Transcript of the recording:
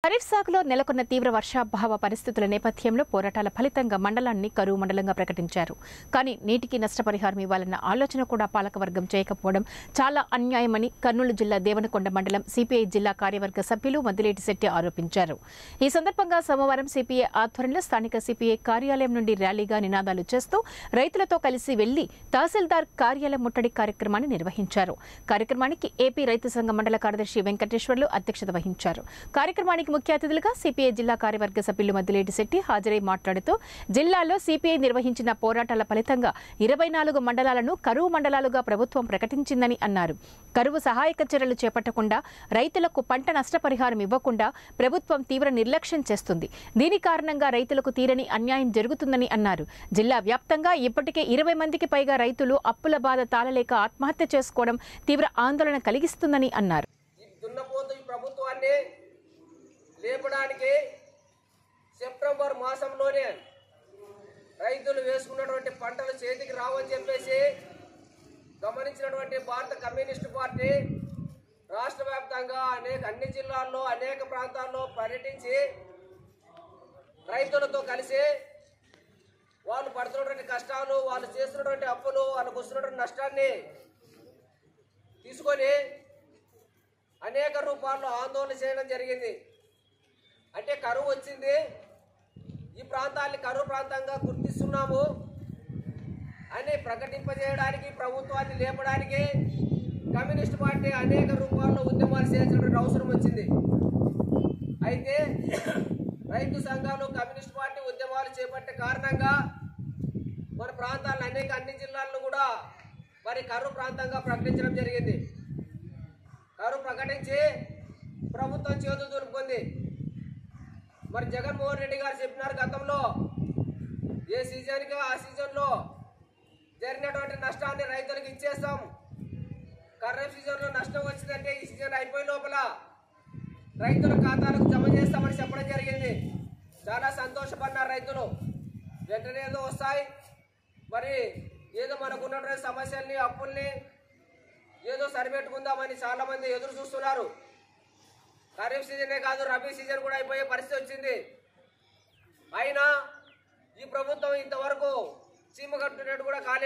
ఖరీఫ్ సాగులో నెలకొన్న తీవ్ర వర్షాభావ పరిస్థితుల నేపథ్యంలో పోరాటాల ఫలితంగా మండలాన్ని కరువు మండలంగా ప్రకటించారు. కానీ నీటికి నష్టపరిహారం ఇవ్వాలన్న ఆలోచన కూడా పాలకవర్గం చేయకపోవడం చాలా అన్యాయమని కర్నూలు జిల్లా దేవనకొండ మండలం సిపిఐ జిల్లా కార్యవర్గ సభ్యులు మద్దిలేటి శెట్టి ఆరోపించారు. ఈ సందర్భంగా సోమవారం సిపిఐ ఆధ్వర్యంలో స్థానిక సిపిఐ కార్యాలయం నుండి ర్యాలీగా నినాదాలు చేస్తూ రైతులతో కలిసి వెళ్లి తహసీల్దార్ కార్యాలయం ముట్టడి కార్యక్రమాన్ని నిర్వహించారు. కార్యక్రమానికి ఏపీ రైతు సంఘ మండల కార్యదర్శి వెంకటేశ్వర్లు అధ్యక్షత వహించారు. కార్యక్రమానికి ముఖ్య అతిథులుగా సిపిఐ జిల్లా కార్యవర్గ సభ్యులు మద్దిలేటి శెట్టి హాజరై మాట్లాడుతూ జిల్లాలో సిపిఐ నిర్వహించిన పోరాటాల ఫలితంగా 24 మండలాలను కరువు మండలాలుగా ప్రభుత్వం ప్రకటించిందని అన్నారు. కరువు సహాయక చర్యలు చేపట్టకుండా రైతులకు పంట నష్టపరిహారం ఇవ్వకుండా ప్రభుత్వం తీవ్ర నిర్లక్ష్యం చేస్తుంది. దీని కారణంగా రైతులకు తీరని అన్యాయం జరుగుతుందని అన్నారు. జిల్లా వ్యాప్తంగా ఇప్పటికే 20 మందికి పైగా రైతులు అప్పుల బాధ తాళలేక ఆత్మహత్య చేసుకోవడం తీవ్ర ఆందోళన కలిగిస్తుందని అన్నారు. లేపడానికి సెప్టెంబర్ మాసంలోనే రైతులు వేసుకున్నటువంటి పంటలు చేతికి రావని చెప్పేసి గమనించినటువంటి భారత కమ్యూనిస్టు పార్టీ రాష్ట్ర వ్యాప్తంగా అన్ని జిల్లాల్లో అనేక ప్రాంతాల్లో పర్యటించి రైతులతో కలిసి వాళ్ళు పడుతున్నటువంటి కష్టాలు, వాళ్ళు చేస్తున్నటువంటి అప్పులు, వాళ్ళకు వస్తున్నటువంటి నష్టాన్ని తీసుకొని అనేక రూపాల్లో ఆందోళన చేయడం జరిగింది. అంటే కరువు వచ్చింది, ఈ ప్రాంతాన్ని కరువు ప్రాంతంగా గుర్తిస్తున్నాము అని ప్రకటింపజేయడానికి, ప్రభుత్వాన్ని లేపడానికి కమ్యూనిస్ట్ పార్టీ అనేక రూపాల్లో ఉద్యమాలు చేయాల్సినటువంటి అవసరం వచ్చింది. అయితే రైతు సంఘాలు కమ్యూనిస్ట్ పార్టీ ఉద్యమాలు చేపట్టే కారణంగా మన ప్రాంతాలను అన్ని జిల్లాలను కూడా మరి కరువు ప్రాంతంగా ప్రకటించడం జరిగింది. కరువు ప్రకటించి ప్రభుత్వం చేతులు దులుపుకుంది. మరి జగన్మోహన్ రెడ్డి గారు చెప్పినారు, గతంలో ఏ సీజన్కి ఆ సీజన్లో జరిగినటువంటి నష్టాన్ని రైతులకు ఇచ్చేస్తాం, ఖరీఫ్ సీజన్లో నష్టం వచ్చిందంటే ఈ సీజన్ అయిపోయే లోపల రైతుల ఖాతాలకు జమ చేస్తామని చెప్పడం జరిగింది. చాలా సంతోషపడినారు రైతులు. వెంటనే ఏదో వస్తాయి, మరి ఏదో మనకు ఉన్నటువంటి సమస్యల్ని, అప్పుల్ని ఏదో సరిపెట్టుకుందామని చాలామంది ఎదురు చూస్తున్నారు. ఖరీఫ్ సీజనే కాదు, రబీ సీజన్ కూడా అయిపోయే పరిస్థితి వచ్చింది. అయినా ఈ ప్రభుత్వం ఇంతవరకు చీమ కట్టుకునేట్టు కూడా కాలేదు.